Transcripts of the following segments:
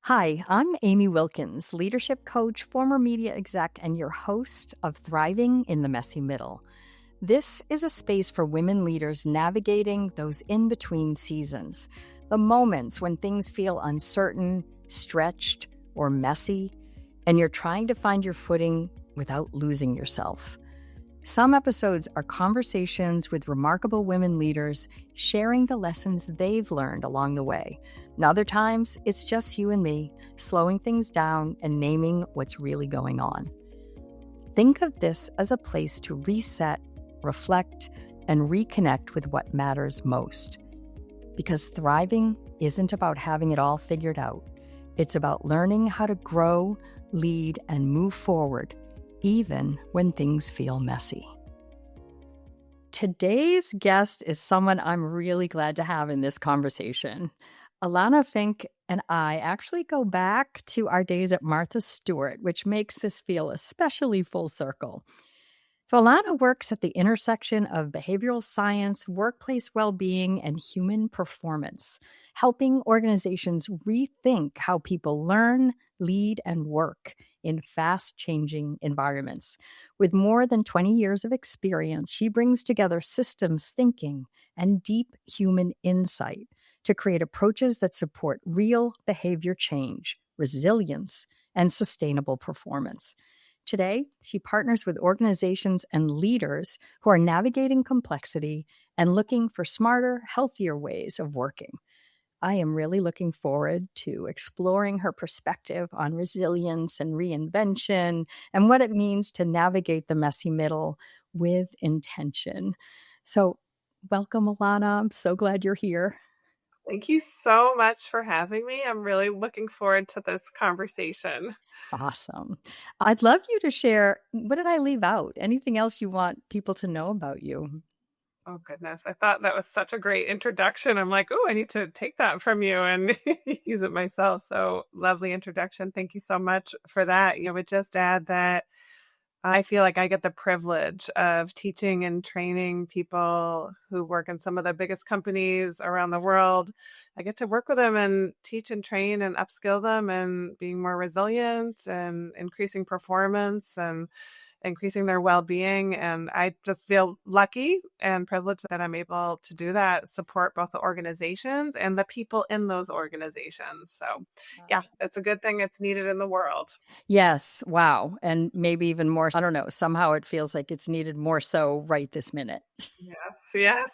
Hi, I'm Amy Wilkins, leadership coach, former media exec, and your host of Thriving in the Messy Middle. This is a space for women leaders navigating those in between seasons, the moments when things feel uncertain, stretched, or messy, and you're trying to find your footing without losing yourself. Some episodes are conversations with remarkable women leaders sharing the lessons they've learned along the way. And other times, it's just you and me, slowing things down and naming what's really going on. Think of this as a place to reset, reflect, and reconnect with what matters most. Because thriving isn't about having it all figured out. It's about learning how to grow, lead, and move forward, even when things feel messy. Today's guest is someone I'm really glad to have in this conversation. Alanna Fincke and I actually go back to our days at Martha Stewart, which makes this feel especially full circle. So Alanna works at the intersection of behavioral science, workplace well-being, and human performance, helping organizations rethink how people learn, lead, and work in fast-changing environments. With more than 20 years of experience, she brings together systems thinking and deep human insight to create approaches that support real behavior change, resilience, and sustainable performance. Today, she partners with organizations and leaders who are navigating complexity and looking for smarter, healthier ways of working. I am really looking forward to exploring her perspective on resilience and reinvention and what it means to navigate the messy middle with intention. So, welcome, Alanna. I'm so glad you're here. Thank you so much for having me. I'm really looking forward to this conversation. Awesome. I'd love you to share, what did I leave out? Anything else you want people to know about you? Oh, goodness. I thought that was such a great introduction. I'm like, oh, I need to take that from you and use it myself. So lovely introduction. Thank you so much for that. I would just add that I feel like I get the privilege of teaching and training people who work in some of the biggest companies around the world. I get to work with them and teach and train and upskill them and being more resilient and increasing performance and increasing their well-being. And I just feel lucky and privileged that I'm able to do that, support both the organizations and the people in those organizations. So yeah, it's a good thing. It's needed in the world. Yes. Wow. And maybe even more, I don't know, somehow it feels like it's needed more so right this minute. Yes, yes.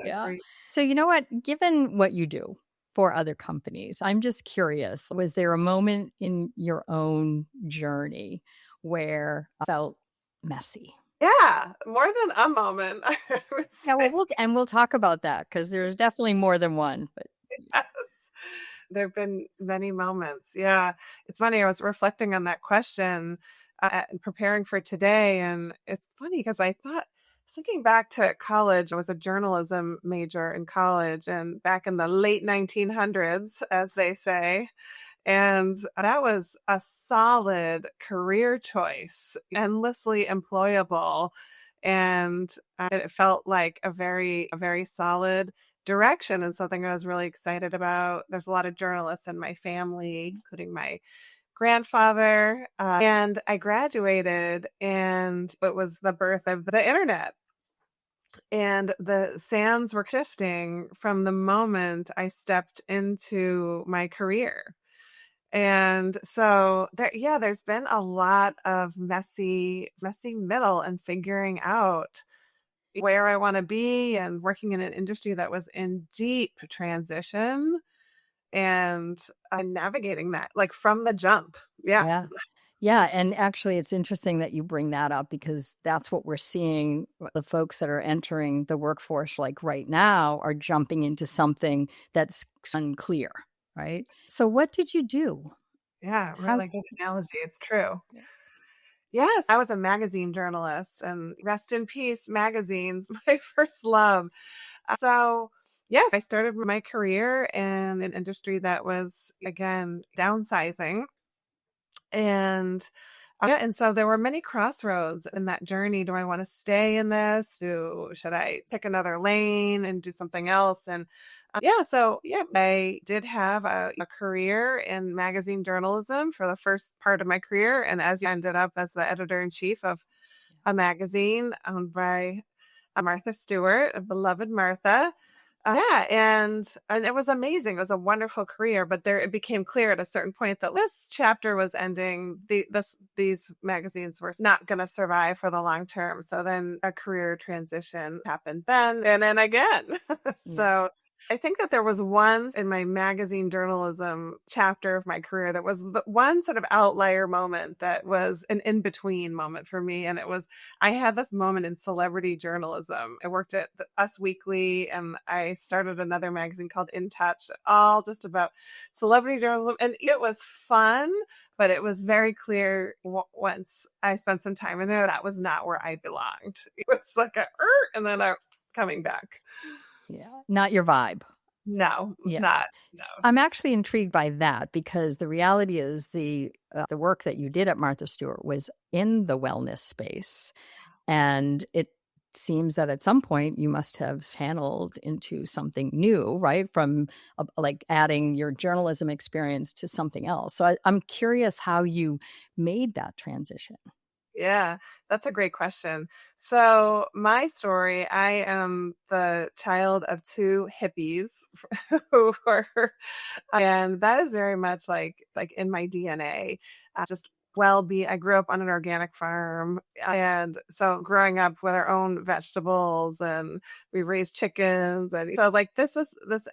Yeah. Agree. So, you know what? Given what you do for other companies, I'm just curious, was there a moment in your own journey where it felt messy? Yeah, more than a moment, I would Yeah, well, say. we'll talk about that because there's definitely more than one. But Yes. There've been many moments. Yeah. It's funny, I was reflecting on that question, and preparing for today, and it's funny because thinking back to college. I was a journalism major in college and back in the late 1900s, as they say, and that was a solid career choice, endlessly employable. And it felt like a very solid direction and something I was really excited about. There's a lot of journalists in my family, including my grandfather. And I graduated, and it was the birth of the internet. And the sands were shifting from the moment I stepped into my career. And so there's been a lot of messy middle and figuring out where I want to be and working in an industry that was in deep transition and navigating that like from the jump. Yeah. yeah. Yeah, and actually it's interesting that you bring that up because that's what we're seeing. The folks that are entering the workforce like right now are jumping into something that's unclear, right? So what did you do? Yeah. How Really good analogy. It's true. Yeah. Yes. I was a magazine journalist, and rest in peace, magazines, my first love. So, yes, I started my career in an industry that was, again, downsizing. And yeah, and so there were many crossroads in that journey. Do I want to stay in this? Should I pick another lane and do something else? And I did have a career in magazine journalism for the first part of my career. And as you ended up as the editor in chief of a magazine owned by Martha Stewart, a beloved Martha. And it was amazing. It was a wonderful career, but it became clear at a certain point that this chapter was ending. These magazines were not going to survive for the long term. So then a career transition happened then and then again. Yeah. So I think that there was once in my magazine journalism chapter of my career that was the one sort of outlier moment that was an in-between moment for me. And I had this moment in celebrity journalism. I worked at Us Weekly and I started another magazine called In Touch, all just about celebrity journalism. And it was fun, but it was very clear once I spent some time in there, that was not where I belonged. It was like and then I'm coming back. Yeah. Not your vibe. No, Yeah. not, no. I'm actually intrigued by that because the reality is the work that you did at Martha Stewart was in the wellness space. And it seems that at some point you must have channeled into something new, right? From like adding your journalism experience to something else. So I'm curious how you made that transition. Yeah, that's a great question. So, my story, I am the child of two hippies who were, and that is very much like in my DNA. Just well-being. I grew up on an organic farm, and so growing up with our own vegetables, and we raised chickens, and so like this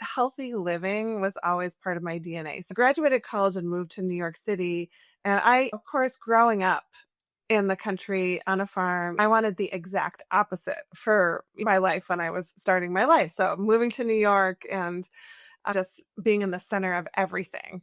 healthy living was always part of my DNA. So, I graduated college and moved to New York City, and I, of course, growing up in the country on a farm, I wanted the exact opposite for my life when I was starting my life. So moving to New York and just being in the center of everything.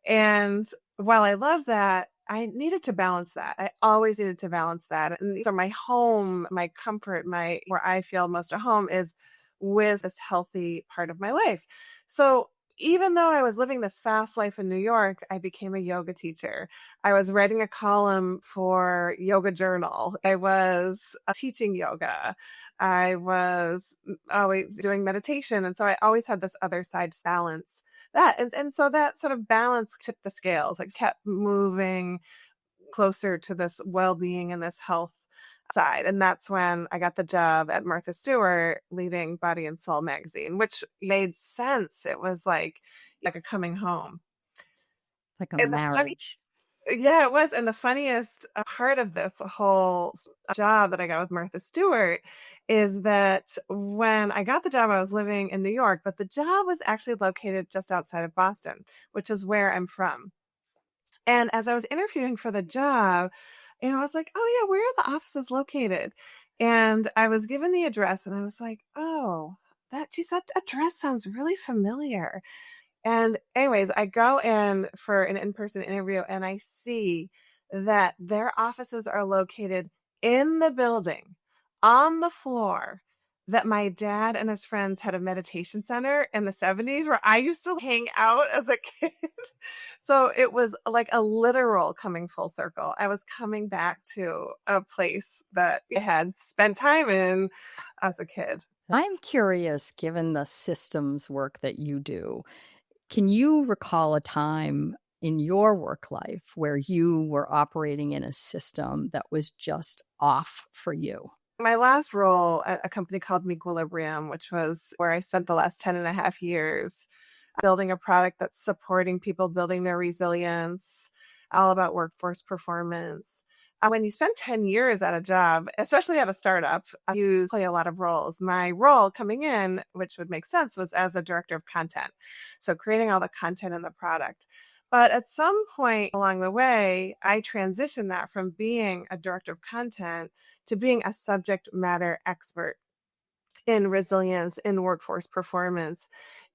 And while I love that, I needed to balance that. I always needed to balance that. And so my home, my comfort, where I feel most at home is with this healthy part of my life. So even though I was living this fast life in New York, I became a yoga teacher. I was writing a column for Yoga Journal. I was teaching yoga. I was always doing meditation. And so I always had this other side to balance that. And so that sort of balance tipped the scales, like kept moving closer to this well-being and this health side. And that's when I got the job at Martha Stewart leading Body and Soul magazine, which made sense. It was like a coming home. Like a And the funny marriage. Yeah, it was. And the funniest part of this whole job that I got with Martha Stewart is that when I got the job, I was living in New York, but the job was actually located just outside of Boston, which is where I'm from. And as I was interviewing for the job, I was like, "Oh yeah, where are the offices located?" And I was given the address and I was like, "Oh, that address sounds really familiar." And anyways, I go in for an in-person interview and I see that their offices are located in the building on the floor that my dad and his friends had a meditation center in the 70s where I used to hang out as a kid. So it was like a literal coming full circle. I was coming back to a place that I had spent time in as a kid. I'm curious, given the systems work that you do, can you recall a time in your work life where you were operating in a system that was just off for you? My last role at a company called Mequilibrium, which was where I spent the last 10 and a half years building a product that's supporting people building their resilience, all about workforce performance. When you spend 10 years at a job, especially at a startup, you play a lot of roles. My role coming in, which would make sense, was as a director of content. So creating all the content in the product. But at some point along the way, I transitioned that from being a director of content to being a subject matter expert in resilience, in workforce performance.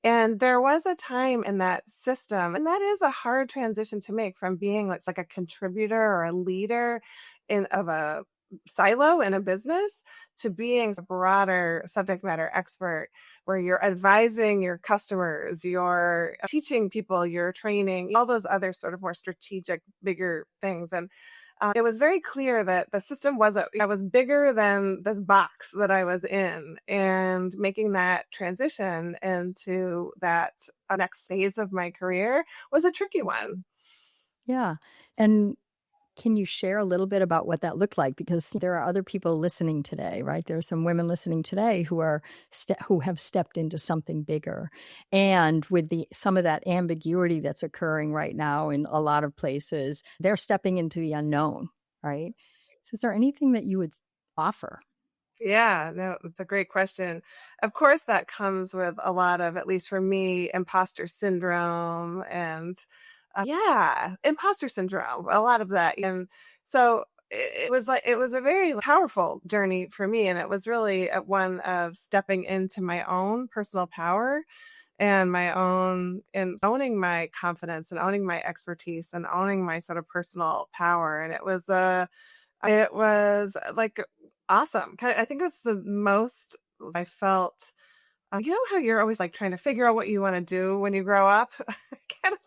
And there was a time in that system, and that is a hard transition to make from being like a contributor or a leader of a silo in a business to being a broader subject matter expert where you're advising your customers, you're teaching people, you're training, all those other sort of more strategic, bigger things. And it was very clear that the system wasn't, I was bigger than this box that I was in. And making that transition into that next phase of my career was a tricky one. Yeah. And can you share a little bit about what that looked like? Because there are other people listening today, right? There are some women listening today who are who have stepped into something bigger, and with the some of that ambiguity that's occurring right now in a lot of places, they're stepping into the unknown, right? So, is there anything that you would offer? Yeah, no, it's a great question. Of course, that comes with a lot of, at least for me, imposter syndrome and yeah, imposter syndrome, a lot of that. And so it was like, it was a very powerful journey for me. And it was really one of stepping into my own personal power and my own, and owning my confidence and owning my expertise and owning my sort of personal power. And it was, like, awesome. I think it was the most I felt, you know how you're always, like, trying to figure out what you wanna do when you grow up?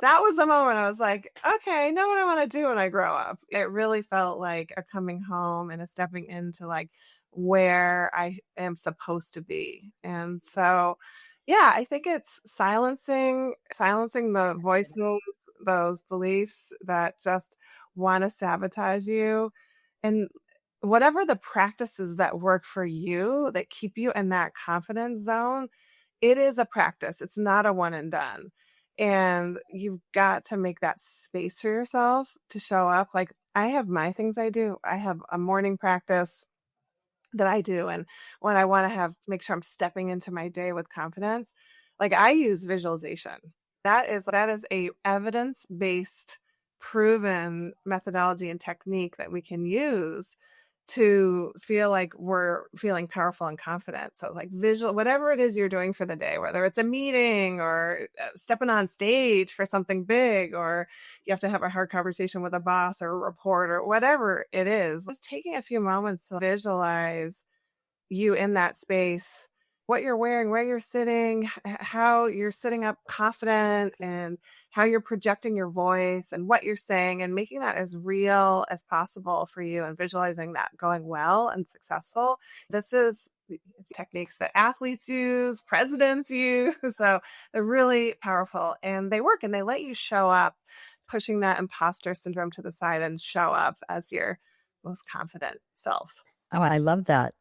That was the moment I was like, "Okay, I know what I wanna do when I grow up." It really felt like a coming home and a stepping into, like, where I am supposed to be. And so, yeah, I think it's silencing the voices, those beliefs that just wanna sabotage you, and whatever the practices that work for you that keep you in that confidence zone, it is a practice. It's not a one and done. And you've got to make that space for yourself to show up. Like, I have my things I do. I have a morning practice that I do, and when I wanna have make sure I'm stepping into my day with confidence, like, I use visualization. That is a evidence-based, proven methodology and technique that we can use to feel like we're feeling powerful and confident. So, like, visual whatever it is you're doing for the day, whether it's a meeting or, stepping on stage for something big, or you have to have a hard conversation with a boss or a reporter, whatever it is, just taking a few moments to visualize you in that space, what you're wearing, where you're sitting, how you're sitting up confident, and how you're projecting your voice and what you're saying, and making that as real as possible for you and visualizing that going well and successful. This is it's techniques that athletes use, presidents use. So they're really powerful and they work, and they let you show up, pushing that imposter syndrome to the side and show up as your most confident self. Oh, I love that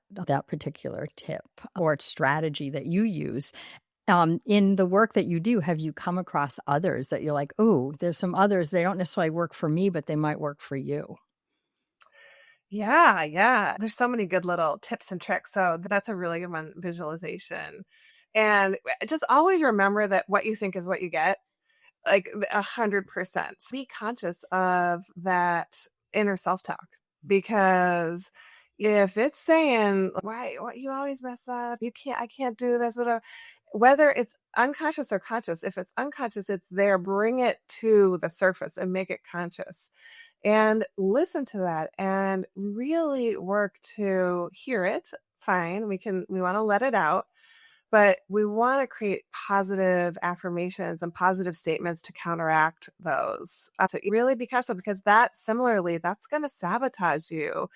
particular tip or strategy that you use. In the work that you do, have you come across others that you're like, "Oh, there's some others, they don't necessarily work for me, but they might work for you?" Yeah, yeah. There's so many good little tips and tricks. So that's a really good one, visualization. And just always remember that what you think is what you get, like 100%. Be conscious of that inner self-talk, because if it's saying, why what you always mess up, you can't, I can't do this, whatever, whether it's unconscious or conscious, if it's unconscious, it's there, bring it to the surface and make it conscious and listen to that and really work to hear it. Fine. We want to let it out, but we want to create positive affirmations and positive statements to counteract those. So really be careful, because that similarly, that's going to sabotage you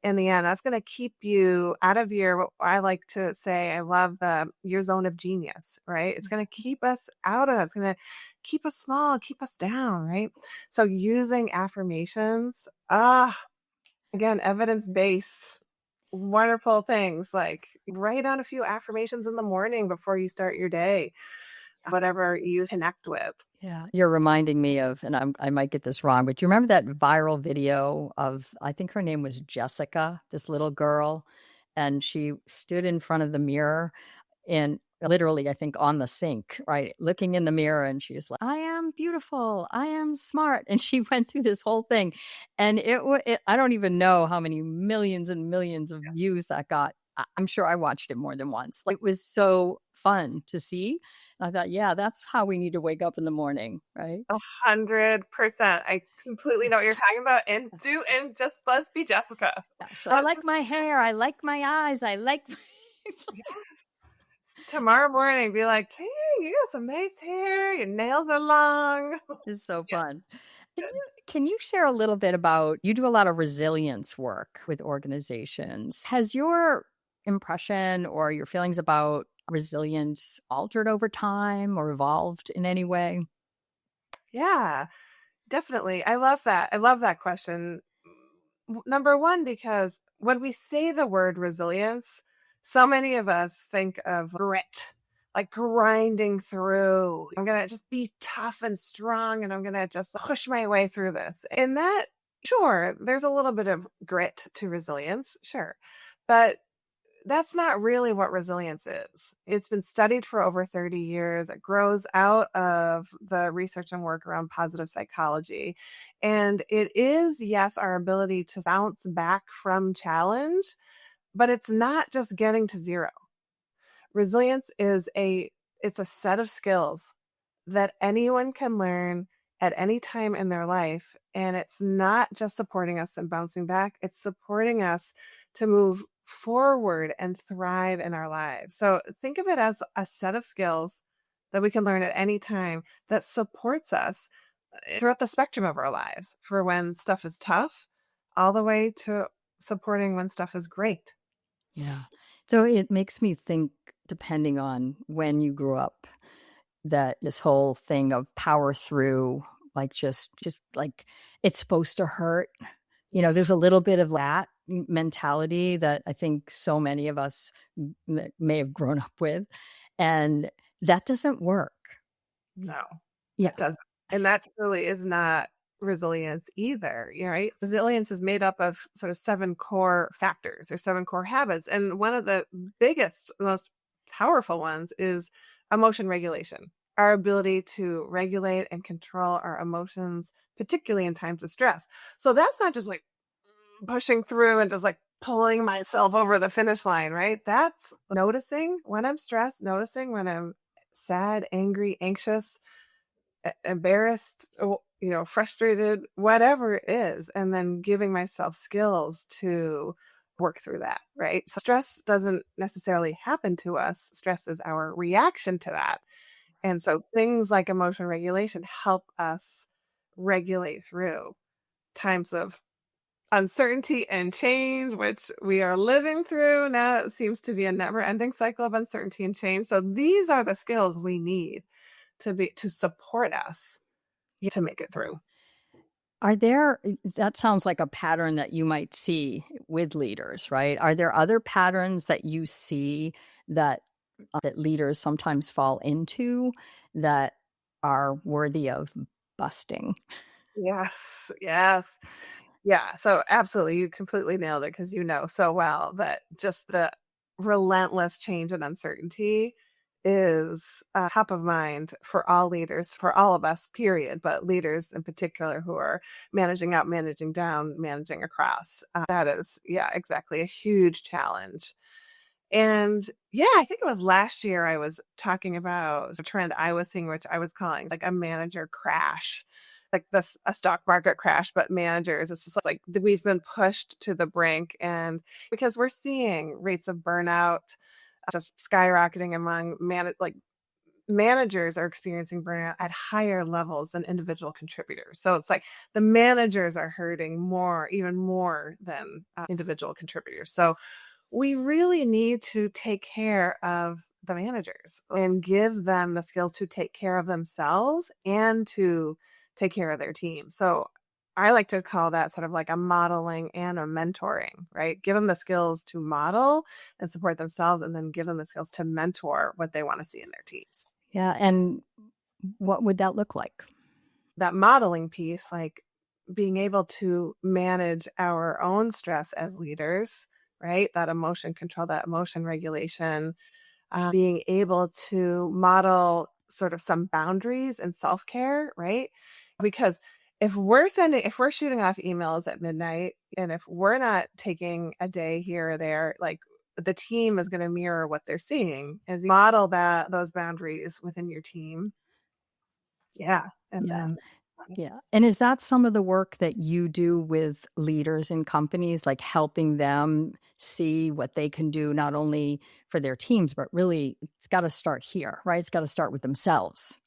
in the end. That's going to keep you out of your, what I like to say, I love the your zone of genius, right? It's going to keep us out of that. It's going to keep us small, keep us down, right? So using affirmations, again, evidence-based, wonderful things, like write down a few affirmations in the morning before you start your day, whatever you connect with. Yeah. You're reminding me of, and I might get this wrong, but do you remember that viral video of, I think her name was Jessica, this little girl, and she stood in front of the mirror and literally, I think, on the sink, right? Looking in the mirror, and she's like, "I am beautiful. I am smart." And she went through this whole thing. And I don't even know how many millions and millions of views that got. I'm sure I watched it more than once. Like, it was so fun to see. And I thought, yeah, that's how we need to wake up in the morning, right? 100%. I completely know what you're talking about. And just let's be Jessica. Yeah. So I like my hair. I like my eyes. I like. Yes. Tomorrow morning, be like, "Dang, you got some nice hair. Your nails are long." It's so Yeah. fun. Can you share a little bit about, you do a lot of resilience work with organizations. Has your impression or your feelings about resilience altered over time or evolved in any way? Yeah, definitely. I love that. I love that question. Number one, because when we say the word resilience, so many of us think of grit, like grinding through. I'm going to just be tough and strong and I'm going to just push my way through this. And that, sure, there's a little bit of grit to resilience, sure. But that's not really what resilience is. It's been studied for over 30 years. It grows out of the research and work around positive psychology. And it is, yes, our ability to bounce back from challenge, but it's not just getting to zero. Resilience is it's a set of skills that anyone can learn at any time in their life. And it's not just supporting us and bouncing back, it's supporting us to move forward and thrive in our lives. So think of it as a set of skills that we can learn at any time that supports us throughout the spectrum of our lives, for when stuff is tough, all the way to supporting when stuff is great. Yeah. So it makes me think, depending on when you grew up, that this whole thing of power through, like just like it's supposed to hurt. There's a little bit of that mentality that I think so many of us may have grown up with, and that doesn't work. No, Yeah. it doesn't. And that really is not resilience either, right? Resilience is made up of sort of 7 core factors or 7 core habits. And one of the biggest, most powerful ones is emotion regulation. Our ability to regulate and control our emotions, particularly in times of stress. So that's not just like pushing through and just like pulling myself over the finish line, right? That's noticing when I'm stressed, noticing when I'm sad, angry, anxious, embarrassed, frustrated, whatever it is, and then giving myself skills to work through that, right? So stress doesn't necessarily happen to us. Stress is our reaction to that. And so things like emotion regulation help us regulate through times of uncertainty and change, which we are living through now. It seems to be a never ending cycle of uncertainty and change. So these are the skills we need to support us to make it through. That sounds like a pattern that you might see with leaders, right? Are there other patterns that you see that that leaders sometimes fall into that are worthy of busting? Yes, yes. Yeah, so absolutely, you completely nailed it because you know so well that just the relentless change and uncertainty is top of mind for all leaders, for all of us, period, but leaders in particular who are managing up, managing down, managing across. That is, yeah, exactly, a huge challenge. And yeah, I think it was last year I was talking about a trend I was seeing, which I was calling like a manager crash, like this a stock market crash, but managers. It's just like we've been pushed to the brink, and because we're seeing rates of burnout just skyrocketing among managers are experiencing burnout at higher levels than individual contributors. So it's like the managers are hurting more, even more than individual contributors. So we really need to take care of the managers and give them the skills to take care of themselves and to take care of their team. So I like to call that sort of like a modeling and a mentoring, right? Give them the skills to model and support themselves, and then give them the skills to mentor what they want to see in their teams. Yeah, and what would that look like? That modeling piece, like being able to manage our own stress as leaders, right? That emotion control, that emotion regulation, being able to model sort of some boundaries and self-care, right? Because if we're shooting off emails at midnight, and if we're not taking a day here or there, like the team is going to mirror what they're seeing. As you model those boundaries within your team. Yeah. And Yeah. then Yeah. And is that some of the work that you do with leaders in companies, like helping them see what they can do, not only for their teams, but really it's got to start here, right? It's got to start with themselves.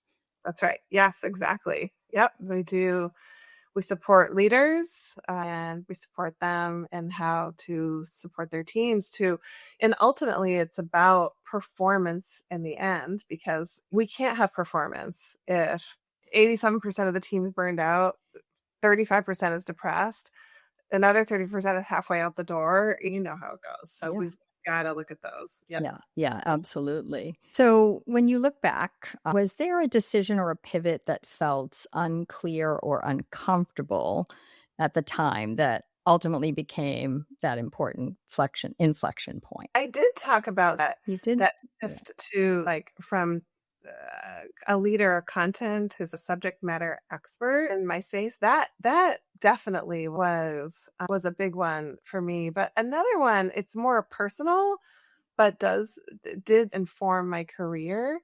that's right. Yes, exactly. Yep. We do. we support leaders and we support them and how to support their teams too. And ultimately, it's about performance in the end, because we can't have performance if 87% of the team's burned out, 35% is depressed, another 30% is halfway out the door. You know how it goes. So Yeah. we've got to look at those. Yep. Yeah, yeah, absolutely. So when you look back, was there a decision or a pivot that felt unclear or uncomfortable at the time that ultimately became that important inflection point? I did talk about You did? that Yeah. shift to like from a leader of content who's a subject matter expert in my space. That definitely was a big one for me. But another one, it's more personal, but did inform my career.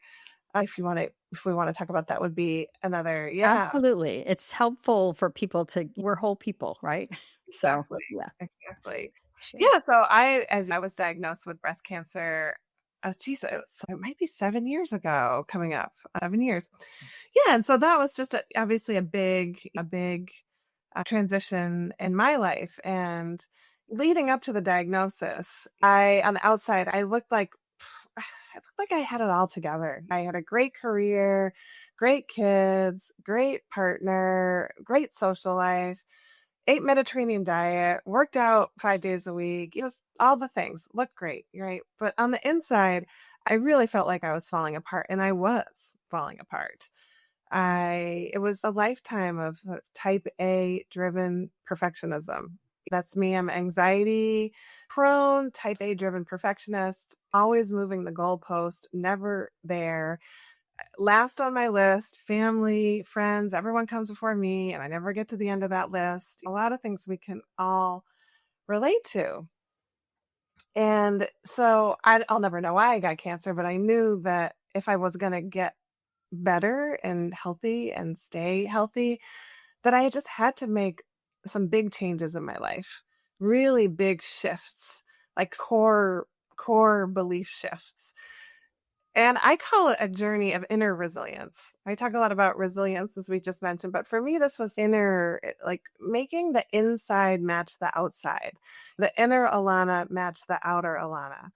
If we want to talk about that, would be another. Yeah, Absolutely. It's helpful for people we're whole people, right? So, exactly. yeah, Exactly. sure. Yeah, so as I was diagnosed with breast cancer, oh geez, it might be 7 years ago, coming up 7 years. Yeah, and so that was just obviously a big transition in my life. And leading up to the diagnosis, on the outside, I looked like I looked like I had it all together. I had a great career, great kids, great partner, great social life, ate Mediterranean diet, worked out 5 days a week, just all the things, looked great, right? But on the inside, I really felt like I was falling apart, and I was falling apart. It was a lifetime of sort of type A driven perfectionism. That's me. I'm anxiety prone, type A driven perfectionist, always moving the goalpost, never there. Last on my list, family, friends, everyone comes before me, and I never get to the end of that list. A lot of things we can all relate to. And so I'll never know why I got cancer, but I knew that if I was going to get better and healthy and stay healthy, that I just had to make some big changes in my life, really big shifts, like core belief shifts. And I call it a journey of inner resilience. I talk a lot about resilience, as we just mentioned, but for me, this was like making the inside match the outside, the inner Alanna match the outer Alanna.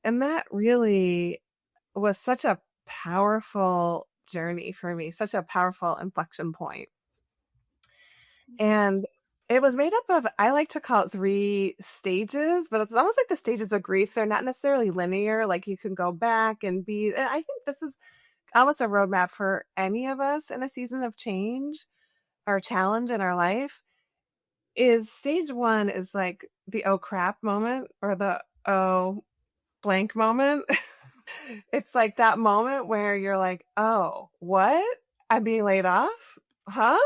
And that really was such a powerful journey for me, such a powerful inflection point. And it was made up of, I like to call it 3 stages, but it's almost like the stages of grief. They're not necessarily linear, like you can go back and I think this is almost a roadmap for any of us in a season of change or challenge in our life. Is stage 1 is like the oh crap moment, or the oh blank moment. It's like that moment where you're like, "Oh, what? I'm being laid off? Huh?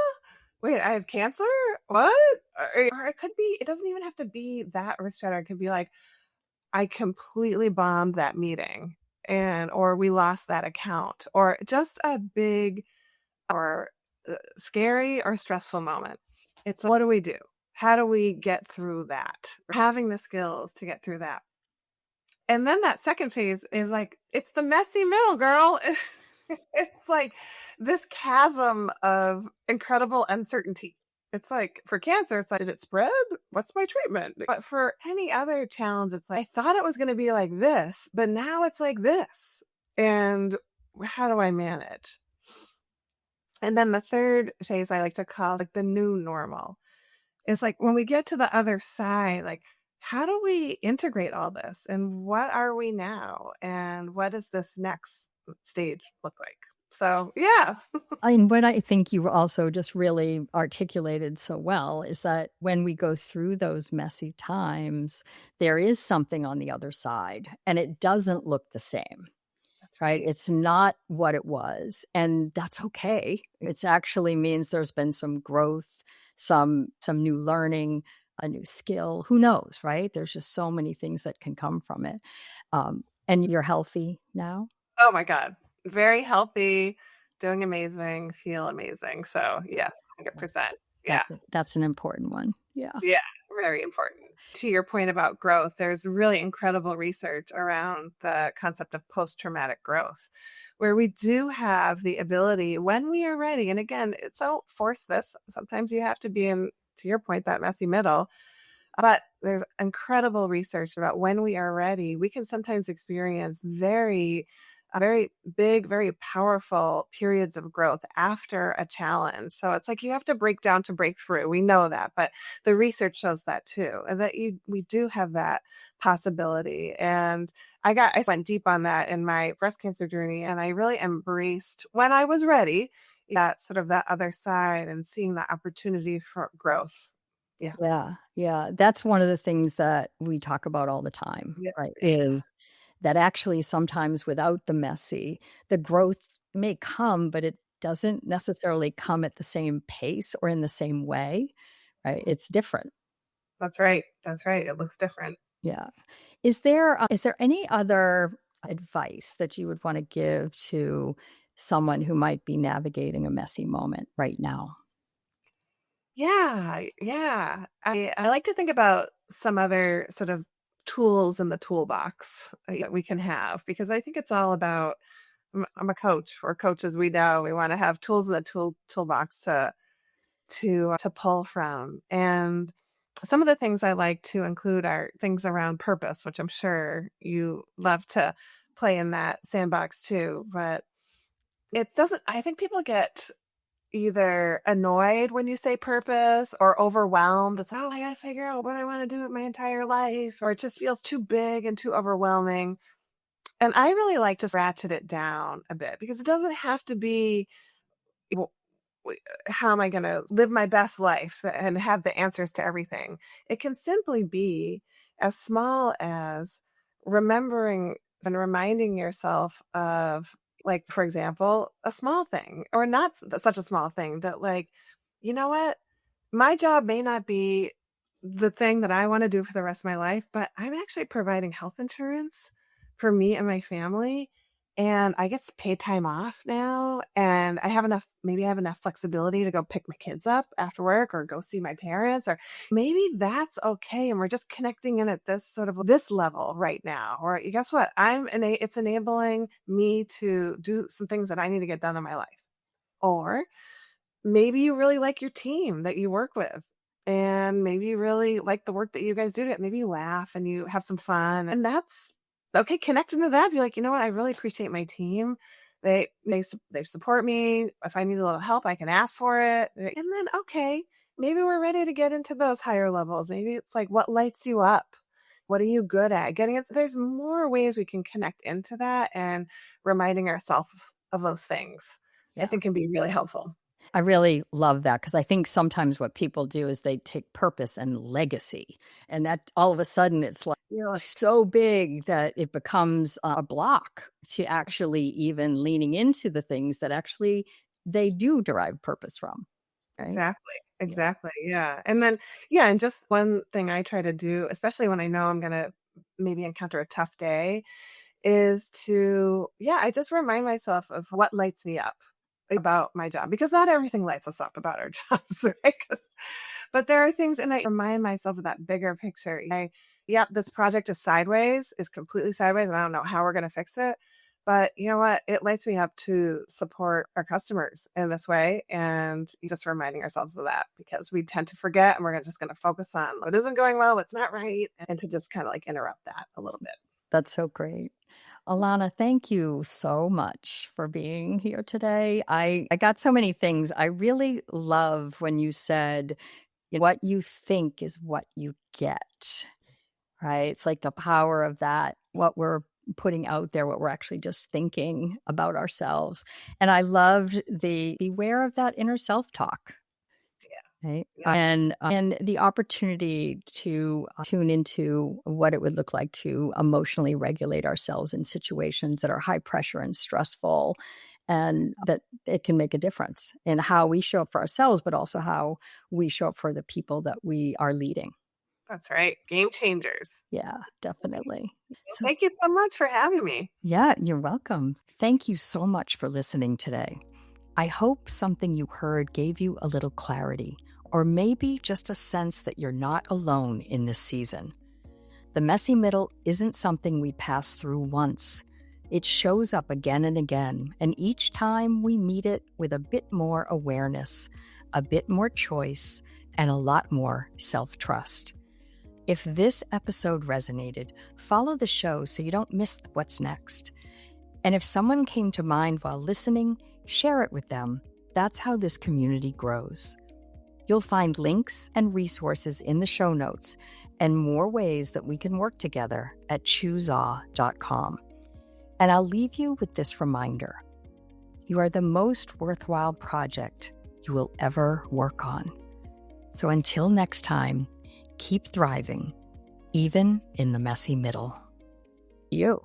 Wait, I have cancer? What?" Or it could be, it doesn't even have to be that earth-shattering. It could be like, I completely bombed that meeting, or we lost that account, or just a big or scary or stressful moment. It's what do we do? How do we get through that? Having the skills to get through that. And then that second phase is like, it's the messy middle, girl. It's like this chasm of incredible uncertainty. It's like for cancer, it's like, did it spread? What's my treatment? But for any other challenge, it's like, I thought it was going to be like this, but now it's like this. And how do I manage? And then the third phase I like to call like the new normal. It's like when we get to the other side, like, how do we integrate all this? And what are we now? And what does this next stage look like? So, yeah. And what I think you also just really articulated so well is that when we go through those messy times, there is something on the other side, and it doesn't look the same. That's Right? right. It's not what it was, and that's okay. It's actually means there's been some growth, some new learning, a new skill. Who knows, right? There's just so many things that can come from it. And you're healthy now? Oh my God. Very healthy, doing amazing, feel amazing. So, yes, 100%. Yeah. That's an important one. Yeah. Yeah. Very important. To your point about growth, there's really incredible research around the concept of post-traumatic growth, where we do have the ability when we are ready. And again, it's don't force this. Sometimes you have to be in, to your point, that messy middle. But there's incredible research about when we are ready, we can sometimes experience very big, very powerful periods of growth after a challenge. So it's like you have to break down to break through. We know that, but the research shows that too, and that we do have that possibility. And I went deep on that in my breast cancer journey, and I really embraced when I was ready that sort of that other side and seeing that opportunity for growth. Yeah. Yeah, yeah. That's one of the things that we talk about all the time, Yeah. right? Is that actually sometimes without the messy, the growth may come, but it doesn't necessarily come at the same pace or in the same way, right? It's different. That's right. That's right. It looks different. Yeah. Is there any other advice that you would want to give to someone who might be navigating a messy moment right now? Yeah, yeah. I like to think about some other sort of tools in the toolbox that we can have because I think it's all about I'm a coach or coaches we know we want to have tools in the toolbox to pull from. And some of the things I like to include are things around purpose, which I'm sure you love to play in that sandbox too, but it doesn't I think people get either annoyed when you say purpose or overwhelmed. It's, oh, I got to figure out what I want to do with my entire life, or it just feels too big and too overwhelming. And I really like to ratchet it down a bit because it doesn't have to be, "Well, how am I going to live my best life and have the answers to everything?" It can simply be as small as remembering and reminding yourself of, like, for example, a small thing or not such a small thing that, like, you know what? My job may not be the thing that I want to do for the rest of my life, but I'm actually providing health insurance for me and my family. And I get paid time off now. And maybe I have enough flexibility to go pick my kids up after work or go see my parents, or maybe that's okay. And we're just connecting in at this level right now. Or guess what? It's enabling me to do some things that I need to get done in my life. Or maybe you really like your team that you work with, and maybe you really like the work that you guys do together. Maybe you laugh and you have some fun, and that's okay. Connect into that. Be like, you know what? I really appreciate my team. They support me. If I need a little help, I can ask for it. And then, okay, maybe we're ready to get into those higher levels. Maybe it's like, what lights you up? What are you good at? Getting it. There's more ways we can connect into that, and reminding ourselves of those things, I Yeah. think, can be really helpful. I really love that because I think sometimes what people do is they take purpose and legacy, and that all of a sudden it's like You're like, so big that it becomes a block to actually even leaning into the things that actually they do derive purpose from, right? exactly, Yeah. exactly, yeah, and then yeah, and just one thing I try to do, especially when I know I'm gonna maybe encounter a tough day, is I just remind myself of what lights me up about my job, because not everything lights us up about our jobs, right? But there are things, and I remind myself of that bigger picture. Yep, this project is completely sideways, and I don't know how we're going to fix it. But you know what? It lights me up to support our customers in this way, and just reminding ourselves of that because we tend to forget, and we're just going to focus on what isn't going well, what's not right, and to just kind of like interrupt that a little bit. That's so great. Alana, thank you so much for being here today. I got so many things. I really love when you said, what you think is what you get, right? It's like the power of that, what we're putting out there, what we're actually just thinking about ourselves. And I loved the beware of that inner self-talk, right? Yeah, And the opportunity to tune into what it would look like to emotionally regulate ourselves in situations that are high pressure and stressful, and that it can make a difference in how we show up for ourselves, but also how we show up for the people that we are leading. that's right. Game changers. Yeah, definitely. So, Thank you so much for having me. yeah, you're welcome. Thank you so much for listening today. I hope something you heard gave you a little clarity or maybe just a sense that you're not alone in this season. The messy middle isn't something we pass through once. It shows up again and again, and each time we meet it with a bit more awareness, a bit more choice, and a lot more self-trust. If this episode resonated, follow the show so you don't miss what's next. And if someone came to mind while listening, share it with them. That's how this community grows. You'll find links and resources in the show notes and more ways that we can work together at chooseaw.com. And I'll leave you with this reminder. You are the most worthwhile project you will ever work on. So until next time, keep thriving, even in the messy middle. You.